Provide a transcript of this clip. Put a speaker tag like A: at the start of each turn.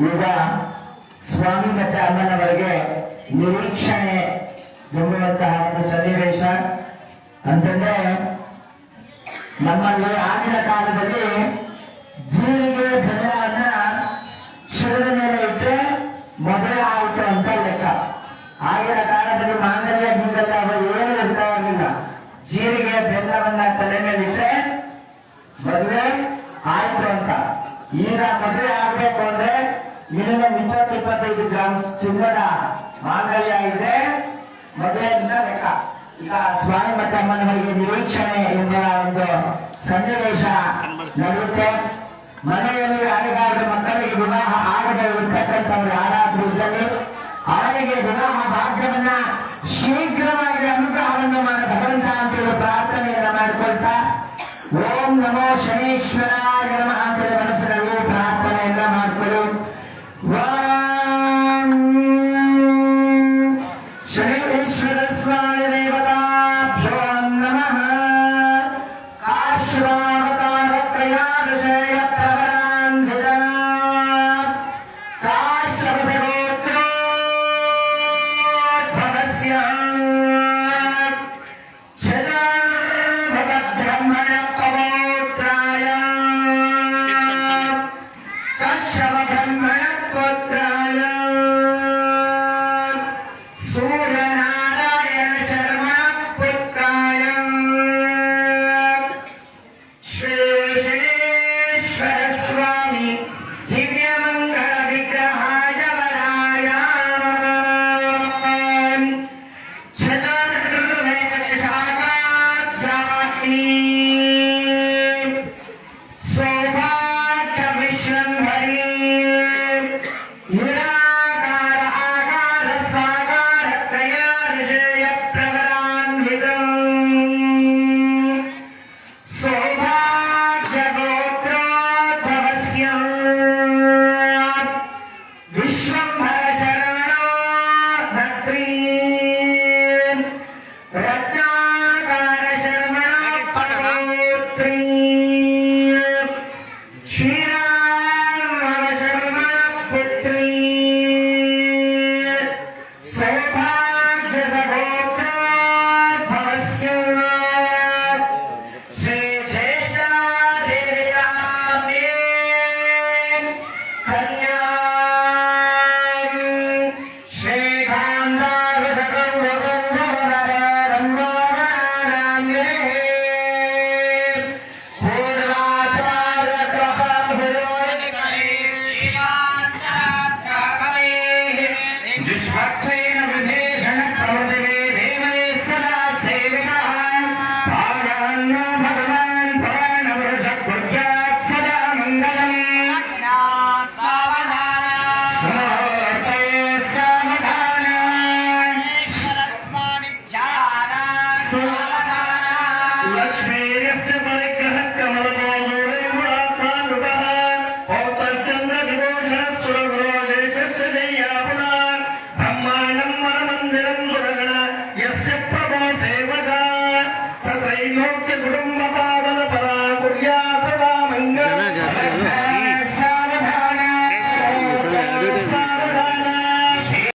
A: ಈಗ ಸ್ವಾಮಿ ಮತ್ತೆ ಅಮ್ಮನವರಿಗೆ ನಿರೀಕ್ಷಣೆ ಎಂಬುವಂತಹ ಒಂದು ಸನ್ನಿವೇಶ ಅಂತಂದ್ರೆ, ನಮ್ಮಲ್ಲಿ ಆಗಿನ ಕಾಲದಲ್ಲಿ ಜೀರಿಗೆ ಬೆಲ್ಲವನ್ನ ಶಿರದ ಮೇಲೆ ಇಟ್ಟರೆ ಮದುವೆ ಆಯಿತು ಅಂತ ಲೆಕ್ಕ. ಆಗಿನ ಕಾಲದಲ್ಲಿ ಮಾಂಗಲ್ಯ ಗೀಗಲ್ಯ ಏನು ಇರ್ತಾ ಇರಲಿಲ್ಲ. ಜೀರಿಗೆ ಬೆಲ್ಲವನ್ನ ತಲೆ ಮೇಲೆ ಇಟ್ಟರೆ ಮದುವೆ ಆಯಿತು ಅಂತ. ಈಗ ಮದುವೆ ಆಗ್ಬೇಕು ಅಂದ್ರೆ ಮಿನಿಮಮ್ 20-25 ಗ್ರಾಮ್ ಚಿನ್ನದ ಮಾಂಗಲ್ಯ ಇದೆ ಮದುವೆಯಿಂದ ಲೆಕ್ಕ. ಈಗ ಸ್ವಾಮಿ ಮತ್ತೆ ಅಮ್ಮನವರಿಗೆ ನಿರೀಕ್ಷಣೆ ಎಂಬ ಒಂದು ಸನ್ನಿವೇಶ ನಡೆಯುತ್ತೆ. ಮನೆಯಲ್ಲಿ ಯಾರಿಗಾದ್ರೂ ಮಕ್ಕಳಿಗೆ ವಿವಾಹ ಆಗದೆ ಇರತಕ್ಕಂಥವ್ರು ಯಾರಾದ್ರೂ ಇದ್ದಲ್ಲಿ ಅವರಿಗೆ ವಿವಾಹ ಭಾಗ್ಯವನ್ನ ಶೀಘ್ರವಾಗಿ ಅನುಗ್ರಹವನ್ನು ಭಗವಂತ ಅಂತೇಳಿ ಪ್ರಾರ್ಥನೆಯನ್ನ ಮಾಡಿಕೊಳ್ತಾ ಓಂ ನಮೋ ಶನೇಶ್ವರಾಯ ನಮಃ ಅಂತೇಳಿ ಮನಸ್ಸಿನಲ್ಲಿ ಪ್ರಾರ್ಥನೆಯನ್ನ ಮಾಡಿಕೊಳ್ಳು. ಶನೇಶ್ವರ ಸ್ವಾಮಿ ದೇವತಾಭ್ಯೋ ನಮಃ. ಕಾಶ್ವಾವತಾರ ತ್ರಯಾದಶಯ ಪ್ರವರಾನ್ವಿತ ಕಾಶ್ಯಪಸಗೋತ್ರೋದ್ಭವಸ್ಯ ಬ್ರಹ್ಮಣ ಪವೋತ್ರಾಯ ಕಶ್ಯಪ ಬ್ರಹ್ಮಣ ಪುತ್ರಾಯ ಸೂರ್ಯನಾರಾಯಣ ಶರ್ಮ ಪುತ್ರಾಯ ಶ್ರೀ ಶನೇಶ್ವರ ಸ್ವಾಮಿ ದಿವ್ಯಮಂಗಳ ವಿಗ್ರಹಾಯ ವರಾಯ ಚತುರ್ವೇದಶಾಖಾಧ್ಯಾತ್ಮೀ ಸೌಭಾಗ್ಯ ವಿಶ್ವಂಭರಿ ನಿರಾಕಾರ ಆಕಾರ ಸಾಕಾರ ತ್ರಯಾದಶಯ ಪ್ರವರಾನ್ವಿತಂ ಸೌಭಾಗ್ಯ ಗೋತ್ರೋದ್ಭವಸ್ಯ ವಿಶ್ವಂಭರ ಶರಣೋ ಧತ್ರೀ ರತ್ನಾಕಾರ ಶರ್ಮಣ ಪುತ್ರೀ ಕ್ಷೀರಾರ್ಣವ ಶರ್ಮ ಪುತ್ರೀ ಸೌಭಾಗ್ಯ ಸಗೋತ್ರೋದ್ಭವಸ್ಯ ಶ್ರೀ ಜ್ಯೇಷ್ಠಾದೇವ್ಯಾಮೇ ಕನ್ಯಾಂ ಶ್ರೀ ಗಾಂಧಾರಸಗೌರವಂಗವರರಂಗೋರಾಮ್ಯೇ ಪೂರ್ವಾಚಾರ್ಯ ದುಷ್ಪಕ್ಷೇನ ವಿಭೀಷಣ ಪ್ರವೃತ್ತಿವೇ ದೇವೇ ಸದಾ ಸೇವಿತಃ ಭಾಗಾನ್ನೋ ಭಗವಾನ್ ಪುರಾಣವೃಷ ಕುರ್ಯಾತ್ ಸದಾ ಮಂಗಲಂ ಸಮೂರ್ತೇ ಸಾವಧಾನ ಲಕ್ಷ್ಮೀಯಸ್ಯ ಪರಿಗ್ರಹ ಕಮಲಗೋಸೂರೇ ಗುಣಾತ್ಮಾನುಭಃ ಪೌತ್ರಶ್ಚಂದ್ರ ವಿಭೂಷಣ ಸುರಗುರೋಶೇಷಶ್ಚ ಜಯ್ಯಾಪುನ ಬ್ರಹ್ಮಾಂಡಂ ಮನಮಂದಿರಂ ಸುರಗಣ ಯಸ್ಯ ಪ್ರಭೋ ಸೇವಕ ಸತ್ರೈಲೋಕ್ಯ ಗುಣ